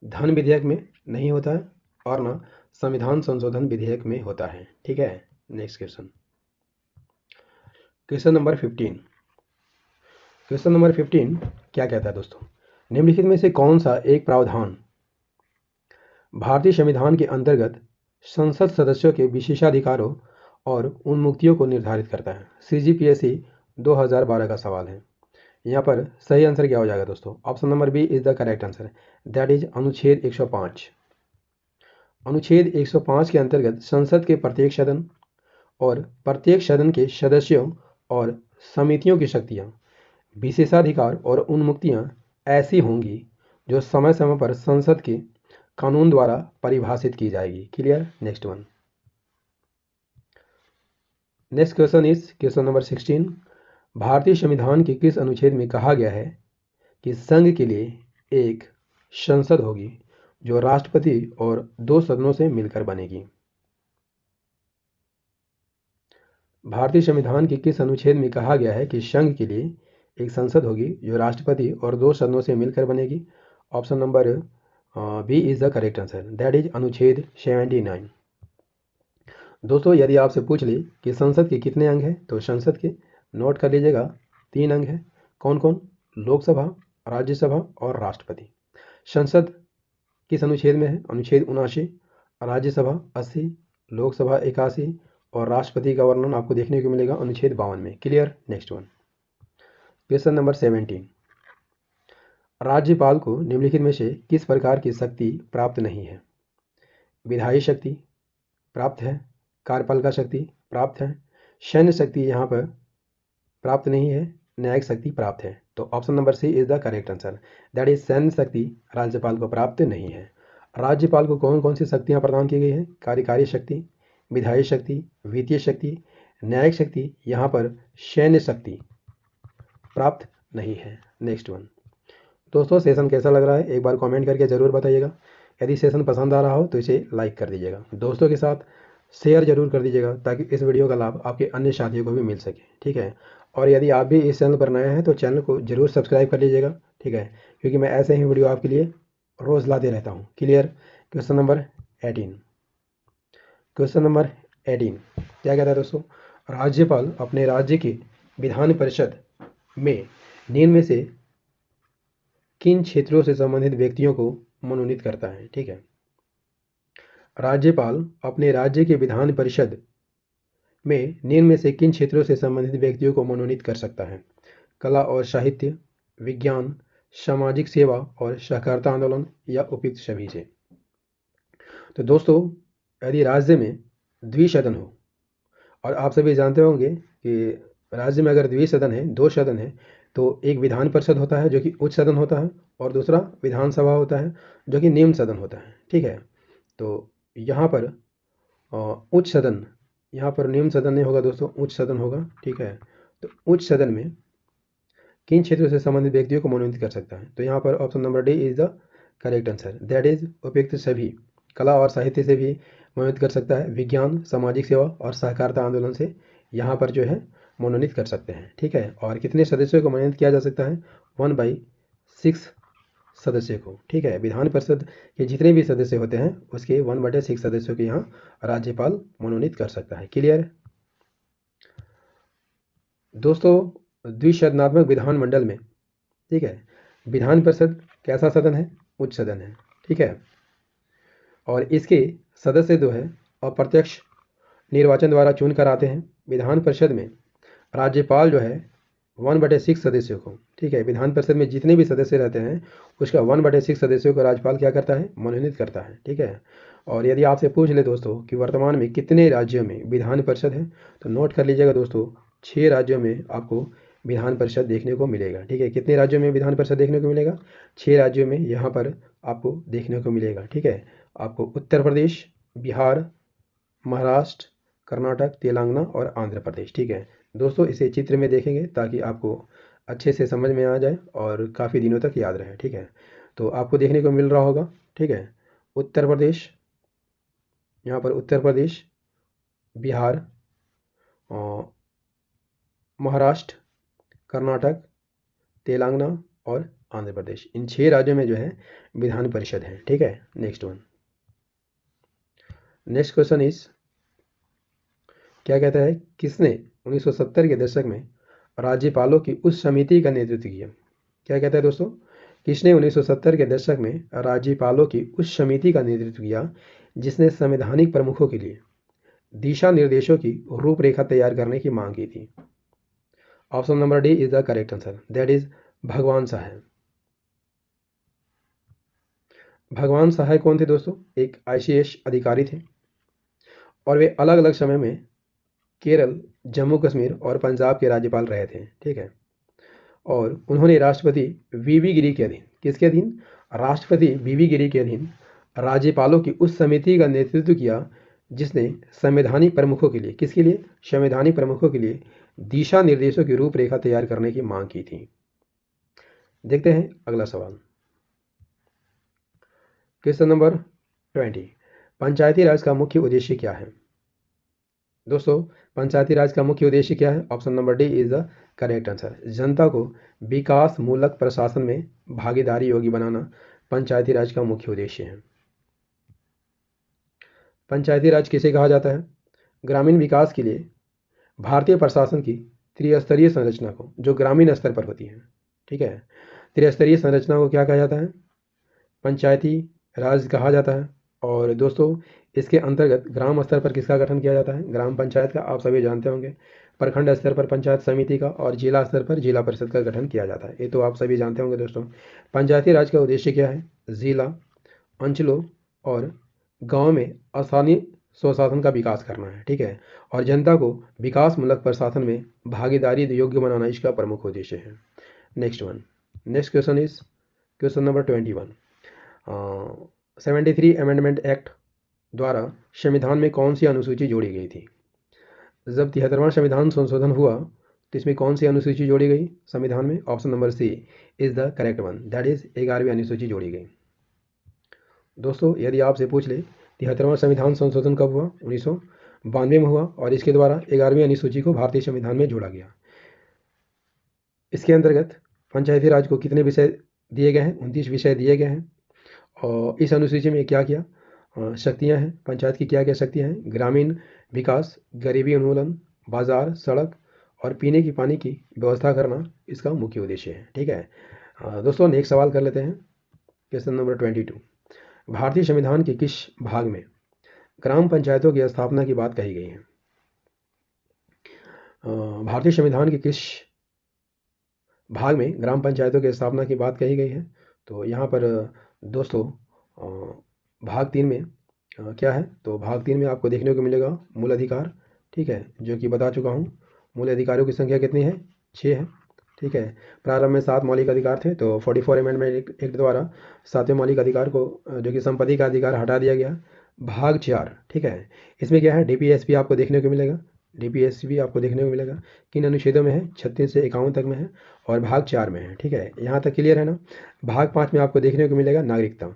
धन विधेयक में नहीं होता है और ना संविधान संशोधन विधेयक में होता है, ठीक है। Next question, question number 15। Question number 15 क्या कहता है दोस्तों? निम्नलिखित में से कौन सा एक प्रावधान भारतीय संविधान के अंतर्गत संसद सदस्यों के विशेषाधिकारों और उन्मुक्तियों को निर्धारित करता है? CGPSC 2012 का सवाल है। यहाँ पर सही आंसर क्या हो जाएगा दोस्तों? Option number B is the correct answer, that is अनुच्छेद 105। अनुच्छेद 105 के अंतर्गत संसद के प्रत्येक सदन और प्रत्येक सदन के सदस्यों और समितियों की शक्तियाँ, विशेषाधिकार और उन्मुक्तियाँ ऐसी होंगी जो समय समय पर संसद के कानून द्वारा परिभाषित की जाएगी, clear. Next one, next question is question number 16। भारतीय संविधान के किस अनुच्छेद में कहा गया है कि संघ के लिए एक संसद होगी जो राष्ट्रपति और 2 सदनों से मिलकर बनेगी? भारतीय संविधान के किस अनुच्छेद में कहा गया है कि संघ के लिए एक संसद होगी जो राष्ट्रपति और 2 सदनों से मिलकर बनेगी? Option number B is the correct answer, that is अनुच्छेद 79। दोस्तों यदि आपसे पूछ ले कि संसद के कितने अंग हैं, तो संसद के नोट कर लीजिएगा 3 अंग हैं। कौन कौन? लोकसभा, राज्यसभा और राष्ट्रपति। संसद किस अनुच्छेद में है? अनुच्छेद 79। राज्यसभा 80, लोकसभा 81 और राष्ट्रपति का वर्णन आपको देखने को मिलेगा अनुच्छेद 52 में, clear. Next one, question number 17। राज्यपाल को निम्नलिखित में से किस प्रकार की शक्ति प्राप्त नहीं है? विधायी शक्ति प्राप्त है, कार्यपालिका शक्ति प्राप्त है, सैन्य शक्ति यहाँ पर प्राप्त नहीं है, न्यायिक शक्ति प्राप्त है। तो option number C is the correct answer, that is सैन्य शक्ति राज्यपाल को प्राप्त नहीं है। राज्यपाल को कौन कौन सी शक्तियाँ प्रदान की गई हैं? कार्यकारी शक्ति, विधायी शक्ति, वित्तीय शक्ति, न्यायिक शक्ति, यहाँ पर सैन्य शक्ति प्राप्त नहीं है। Next one. दोस्तों सेशन कैसा लग रहा है एक बार कमेंट करके ज़रूर बताइएगा। यदि सेशन पसंद आ रहा हो तो इसे लाइक कर दीजिएगा, दोस्तों के साथ शेयर जरूर कर दीजिएगा ताकि इस वीडियो का लाभ आपके अन्य साथियों को भी मिल सके, ठीक है। और यदि आप भी इस चैनल पर नए हैं तो चैनल को जरूर सब्सक्राइब कर लीजिएगा, ठीक है, क्योंकि मैं ऐसे ही वीडियो आपके लिए रोज़ लाते रहता हूँ। Clear. Question number 18। Question number 18 क्या कहता है दोस्तों? राज्यपाल अपने राज्य की विधान परिषद में निम्न में से किन क्षेत्रों से संबंधित व्यक्तियों को मनोनीत करता है? ठीक है, राज्यपाल अपने राज्य के विधान परिषद में निम्न में से किन क्षेत्रों से संबंधित व्यक्तियों को मनोनीत कर सकता है? कला और साहित्य, विज्ञान, सामाजिक सेवा और सहकारिता आंदोलन, या उपयुक्त सभी से। तो दोस्तों यदि राज्य में द्विसदन हो, और आप सभी जानते होंगे कि राज्य में अगर द्विसदन है, दो सदन है, तो एक विधान परिषद होता है जो कि उच्च सदन होता है, और दूसरा विधानसभा होता है जो कि निम्न सदन होता है, ठीक है। तो यहाँ पर उच्च सदन, यहाँ पर निम्न सदन नहीं होगा दोस्तों, उच्च सदन होगा, ठीक है। तो उच्च सदन में किन क्षेत्रों से संबंधित व्यक्तियों को मनोनीत कर सकता है? तो यहाँ पर option number D is the correct answer, that is उपयुक्त सभी। कला और साहित्य से भी मनोनीत कर सकता है, विज्ञान, सामाजिक सेवा और सहकारिता आंदोलन से यहाँ पर जो है मनोनीत कर सकते हैं, ठीक है। और कितने सदस्यों को मनोनीत किया जा सकता है? 1/6 सदस्य को, ठीक है। विधान परिषद के जितने भी सदस्य होते हैं उसके 1/6 सदस्यों के यहाँ राज्यपाल मनोनीत कर सकता है। क्लियर। दोस्तों द्विसदनात्मक विधानमंडल में, ठीक है, विधान परिषद कैसा सदन है? उच्च सदन है, ठीक है। और इसके सदस्य जो है अप्रत्यक्ष निर्वाचन द्वारा चुन कर आते हैं। विधान परिषद में राज्यपाल जो है 1/6 सदस्यों को, ठीक है, विधान परिषद में जितने भी सदस्य रहते हैं उसका 1/6 सदस्यों को राज्यपाल क्या करता है? मनोनीत करता है, ठीक है। और यदि आपसे पूछ ले दोस्तों कि वर्तमान में कितने राज्यों में विधान परिषद है, तो नोट कर लीजिएगा दोस्तों, 6 राज्यों में आपको विधान परिषद देखने को मिलेगा, ठीक है। कितने राज्यों में विधान परिषद देखने को मिलेगा? 6 राज्यों में यहाँ पर आपको देखने को मिलेगा, ठीक है। आपको उत्तर प्रदेश, बिहार, महाराष्ट्र, कर्नाटक, तेलंगाना और आंध्र प्रदेश, ठीक है। दोस्तों इसे चित्र में देखेंगे ताकि आपको अच्छे से समझ में आ जाए और काफ़ी दिनों तक याद रहे, ठीक है। तो आपको देखने को मिल रहा होगा, ठीक है, उत्तर प्रदेश, यहाँ पर उत्तर प्रदेश, बिहार, महाराष्ट्र, कर्नाटक, तेलंगाना और आंध्र प्रदेश, इन 6 राज्यों में जो है विधान परिषद है, ठीक है। Next one. Next question is क्या कहता है? किसने 1970 के दशक में राज्यपालों की उस समिति का नेतृत्व किया? क्या कहता है दोस्तों? किसने 1970 के दशक में राज्यपालों की उस समिति का नेतृत्व किया जिसने संवैधानिक प्रमुखों के लिए दिशा निर्देशों की रूपरेखा तैयार करने की मांग की थी? Option number D is the correct answer, that is भगवान सहाय। भगवान सहाय कौन थे दोस्तों? एक ICS अधिकारी थे और वे अलग अलग समय में केरल, जम्मू कश्मीर और पंजाब के राज्यपाल रहे थे, ठीक है। और उन्होंने राष्ट्रपति VV गिरी के अधीन, किसके अधीन? राष्ट्रपति VV गिरी के अधीन राज्यपालों की उस समिति का नेतृत्व किया जिसने संवैधानिक प्रमुखों के लिए, किसके लिए? संवैधानिक प्रमुखों के लिए दिशा निर्देशों की रूपरेखा तैयार करने की मांग की थी। देखते हैं अगला सवाल। Question number 20। पंचायती राज का मुख्य उद्देश्य क्या है? दोस्तों पंचायती राज का मुख्य उद्देश्य क्या है? Option number D is the correct answer, जनता को विकास मूलक प्रशासन में भागीदारी योग्य बनाना पंचायती राज का मुख्य उद्देश्य है। पंचायती राज किसे कहा जाता है? ग्रामीण विकास के लिए भारतीय प्रशासन की त्रिस्तरीय संरचना को, जो ग्रामीण स्तर पर होती है, ठीक है, त्रिस्तरीय संरचना को क्या कहा जाता है? पंचायती राज कहा जाता है। और दोस्तों इसके अंतर्गत ग्राम स्तर पर किसका गठन किया जाता है? ग्राम पंचायत का, आप सभी जानते होंगे। प्रखंड स्तर पर पंचायत समिति का और जिला स्तर पर जिला परिषद का गठन किया जाता है, ये तो आप सभी जानते होंगे दोस्तों। पंचायती राज का उद्देश्य क्या है? जिला, अंचलों और गाँव में स्थानीय स्वशासन का विकास करना है, ठीक है। और जनता को विकासमूलक प्रशासन में भागीदारी योग्य बनाना इसका प्रमुख उद्देश्य है। Next one. Next question is question number 21। 73 amendment act द्वारा संविधान में कौन सी अनुसूची जोड़ी गई थी? जब 73वां संविधान संशोधन हुआ तो इसमें कौन सी अनुसूची जोड़ी गई संविधान में? Option number C is the correct one, that is 11वीं अनुसूची जोड़ी गई। दोस्तों यदि आपसे पूछ ले 73वां संविधान संशोधन कब हुआ? 1992 में हुआ और इसके द्वारा 11वीं अनुसूची को भारतीय संविधान में जोड़ा गया। इसके अंतर्गत पंचायती राज को कितने विषय दिए गए हैं? 29 विषय दिए गए हैं। और इस अनुसूची में क्या क्या शक्तियां हैं? पंचायत की क्या क्या शक्तियां हैं? ग्रामीण विकास, गरीबी उन्मूलन, बाजार, सड़क और पीने की पानी की व्यवस्था करना इसका मुख्य उद्देश्य है। ठीक है दोस्तों, नेक्स्ट सवाल कर लेते हैं। क्वेश्चन नंबर 22, भारतीय संविधान के किस भाग में ग्राम पंचायतों की स्थापना की बात कही गई है? भारतीय संविधान के किस भाग में ग्राम पंचायतों की स्थापना की बात कही गई है? तो यहाँ पर दोस्तों भाग 3 में क्या है? तो भाग 3 में आपको देखने को मिलेगा मूल अधिकार। ठीक है, जो कि बता चुका हूँ। मूल अधिकारों की संख्या कितनी है? 6 है। ठीक है, प्रारंभ में 7 मौलिक अधिकार थे, तो 44 अमेंडमेंट एक्ट द्वारा 7वें मौलिक अधिकार को जो कि संपत्ति का अधिकार हटा दिया गया। भाग 4, ठीक है, इसमें क्या है? डीपीएसपी आपको देखने को मिलेगा। डीपीएसपी आपको देखने को मिलेगा किन अनुच्छेदों में है? 36 से 51 तक में है और भाग 4 में है। ठीक है, यहाँ तक क्लियर है ना? भाग 5 में आपको देखने को मिलेगा नागरिकता,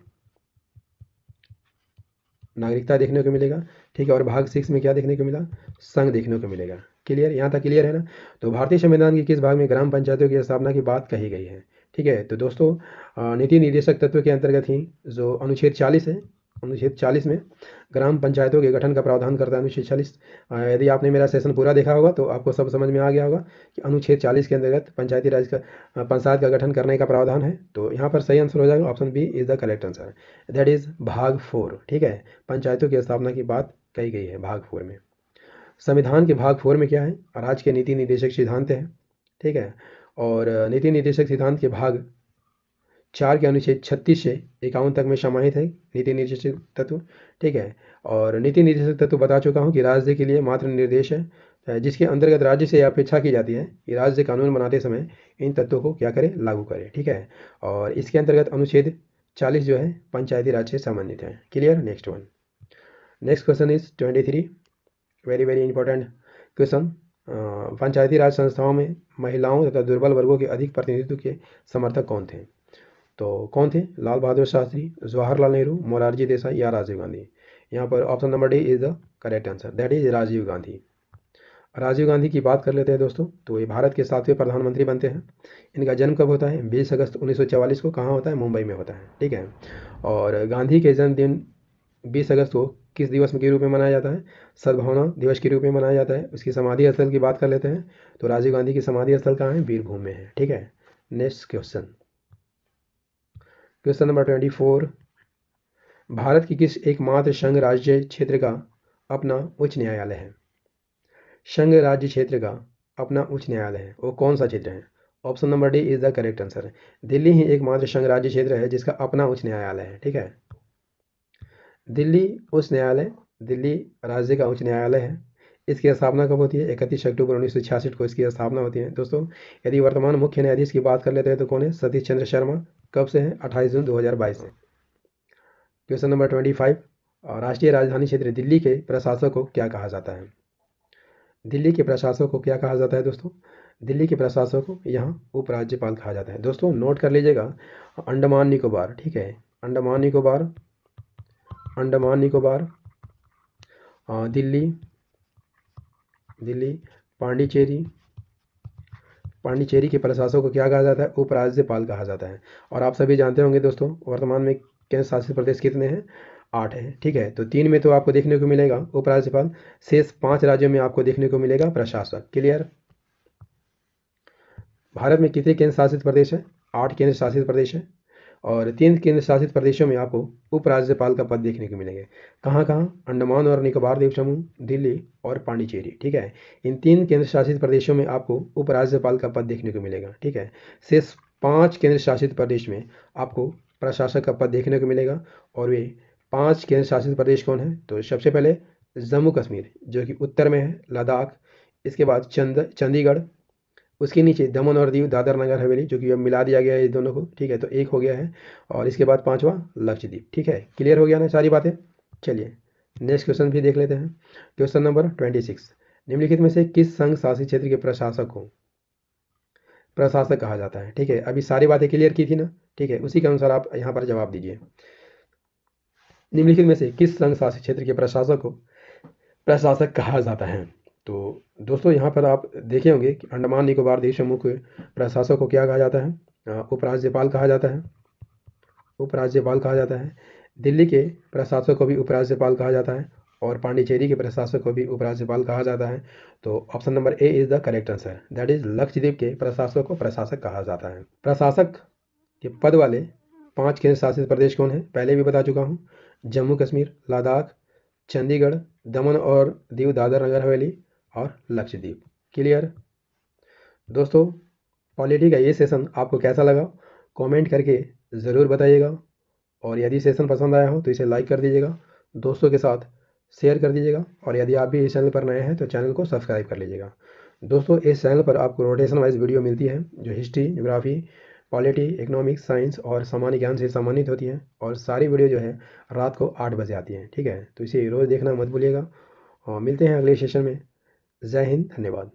नागरिकता देखने को मिलेगा। ठीक है, और भाग 6 में क्या देखने को मिला? संघ देखने को मिलेगा। क्लियर, यहाँ तक क्लियर है ना? तो भारतीय संविधान के किस भाग में ग्राम पंचायतों की स्थापना की बात कही गई है? ठीक है, तो दोस्तों नीति निर्देशक तत्व के अंतर्गत ही जो अनुच्छेद 40 है, अनुच्छेद 40 में ग्राम पंचायतों के गठन का प्रावधान करता है। अनुच्छेद 40, यदि आपने मेरा सेशन पूरा देखा होगा तो आपको सब समझ में आ गया होगा कि अनुच्छेद 40 के अंतर्गत पंचायती राज का पंचायत का गठन करने का प्रावधान है। तो यहाँ पर सही आंसर हो जाएगा option B is the correct answer, that is भाग 4। ठीक है, पंचायतों की स्थापना की बात कही गई है भाग 4 में। संविधान के भाग 4 में क्या है? राज्य के नीति निर्देशक सिद्धांत है। ठीक है, और नीति निर्देशक सिद्धांत के भाग 4 के अनुच्छेद 36 से 51 तक में समाहित है नीति निर्देशक तत्व। ठीक है, और नीति निर्देशक तत्व बता चुका हूँ कि राज्य के लिए मात्र निर्देश है जिसके अंतर्गत राज्य से अपेक्षा की जाती है कि राज्य कानून बनाते समय इन तत्वों को क्या करे? लागू करे। ठीक है, और इसके अंतर्गत अनुच्छेद 40 जो है पंचायती राज से संबंधित है। Clear, next one. Next question is 23, very very important question. Panchayati Raj संस्थाओं में महिलाओं तथा दुर्बल वर्गों के अधिक प्रतिनिधित्व के समर्थक कौन थे? तो कौन थे? लाल बहादुर शास्त्री, जवाहरलाल नेहरू, मोरारजी देसाई या राजीव गांधी? यहाँ पर option number D is the correct answer, that is Rajiv Gandhi. Rajiv Gandhi की बात कर लेते हैं दोस्तों। तो ये भारत के 7वें प्रधानमंत्री बनते हैं। इनका जन्म कब होता है? 20 अगस्त 1944 को। कहाँ होता है? मुंबई में होता है। ठीक है, और गांधी के जन्मदिन 20 अगस्त को किस दिवस के रूप में मनाया जाता है? सद्भावना दिवस के रूप में मनाया जाता है। उसकी समाधि स्थल की बात कर लेते हैं। तो राजीव गांधी की समाधि स्थल कहाँ है? बीरभूम में है। ठीक है, next question, question number 24, Bharat की किस एकमात्र संघ राज्य क्षेत्र का अपना उच्च न्यायालय है? संघ राज्य क्षेत्र का अपना उच्च न्यायालय है, वो कौन सा क्षेत्र है? Option number D is the correct answer, Delhi ही एकमात्र संघ राज्य क्षेत्र है जिसका अपना उच्च न्यायालय है। ठीक है, दिल्ली उच्च न्यायालय, दिल्ली राज्य का उच्च न्यायालय है। इसकी स्थापना कब होती है? 31 अक्टूबर 1966 को इसकी स्थापना होती है। दोस्तों यदि वर्तमान मुख्य न्यायाधीश की बात कर लेते हैं तो कौन है? सतीश चंद्र शर्मा। कब से है? 28 जून 2022 से। क्वेश्चन नंबर 25, राष्ट्रीय राजधानी क्षेत्र दिल्ली के प्रशासक को क्या कहा जाता है? दिल्ली के प्रशासक को क्या कहा जाता है दोस्तों? दिल्ली के प्रशासक को यहाँ उपराज्यपाल कहा जाता है। दोस्तों नोट कर लीजिएगा, अंडमान निकोबार, ठीक है, अंडमान निकोबार, अंडमान निकोबार, दिल्ली, दिल्ली, पांडिचेरी, पांडिचेरी के प्रशासक को क्या कहा जाता है? उपराज्यपाल कहा जाता है। और आप सभी जानते होंगे दोस्तों वर्तमान में केंद्र शासित प्रदेश कितने हैं? 8 है। ठीक है, तो 3 में तो आपको देखने को मिलेगा उपराज्यपाल, शेष 5 राज्यों में आपको देखने को मिलेगा प्रशासक। क्लियर, भारत में कितने केंद्र शासित प्रदेश है? 8 केंद्र शासित प्रदेश है और 3 केंद्र शासित प्रदेशों में आपको उपराज्यपाल का पद देखने को मिलेंगे। कहाँ कहाँ? अंडमान और निकोबार द्वीप समूह, दिल्ली और पांडिचेरी। ठीक है, इन 3 केंद्र शासित प्रदेशों में आपको उपराज्यपाल का पद देखने को मिलेगा। ठीक है, शेष 5 केंद्र शासित प्रदेश में आपको प्रशासक का पद देखने को मिलेगा। और वे 5 केंद्र शासित प्रदेश कौन है? तो सबसे पहले जम्मू कश्मीर जो कि उत्तर में है, लद्दाख, इसके बाद चंडीगढ़, उसके नीचे दमन और दीव, दादर नगर हवेली, जो कि अब मिला दिया गया है इस दोनों को, ठीक है, तो एक हो गया है। और इसके बाद पांचवा लक्षद्वीप। ठीक है, क्लियर हो गया ना सारी बातें। चलिए नेक्स्ट क्वेश्चन भी देख लेते हैं। क्वेश्चन नंबर 26, निम्नलिखित में से किस संघ शासित क्षेत्र के प्रशासक को प्रशासक कहा जाता है? ठीक है, अभी सारी बातें क्लियर की थी ना, ठीक है, उसी के अनुसार आप यहाँ पर जवाब दीजिए। निम्नलिखित में से किस संघ शासित क्षेत्र के प्रशासक को प्रशासक कहा जाता है? तो दोस्तों यहाँ पर आप देखे होंगे कि अंडमान निकोबार द्वीप समूह के प्रशासक को क्या कहा जाता है? उपराज्यपाल कहा जाता है। उपराज्यपाल कहा जाता है। दिल्ली के प्रशासक को भी उपराज्यपाल कहा जाता है और पांडिचेरी के प्रशासक को भी उपराज्यपाल कहा जाता है। तो option number A is the correct answer, that is Lakshadweep के प्रशासक को प्रशासक कहा जाता है। प्रशासक के पद वाले 5 केंद्र शासित प्रदेश कौन है? पहले भी बता चुका हूँ, जम्मू कश्मीर, लद्दाख, चंडीगढ़, दमन और दीव, दादर नगर हवेली और लक्षद्वीप। क्लियर दोस्तों, पॉलिटी का ये सेशन आपको कैसा लगा कमेंट करके ज़रूर बताइएगा। और यदि सेशन पसंद आया हो तो इसे लाइक कर दीजिएगा, दोस्तों के साथ शेयर कर दीजिएगा, और यदि आप भी इस चैनल पर नए हैं तो चैनल को सब्सक्राइब कर लीजिएगा। दोस्तों इस चैनल पर आपको रोटेशन वाइज वीडियो मिलती है जो history, geography, polity, economics, science और सामान्य ज्ञान से संबंधित होती है, और सारी वीडियो जो है रात को 8 बजे आती है। ठीक है, तो इसे रोज़ देखना मत भूलिएगा, और मिलते हैं अगले सेशन में। जय हिंद, धन्यवाद।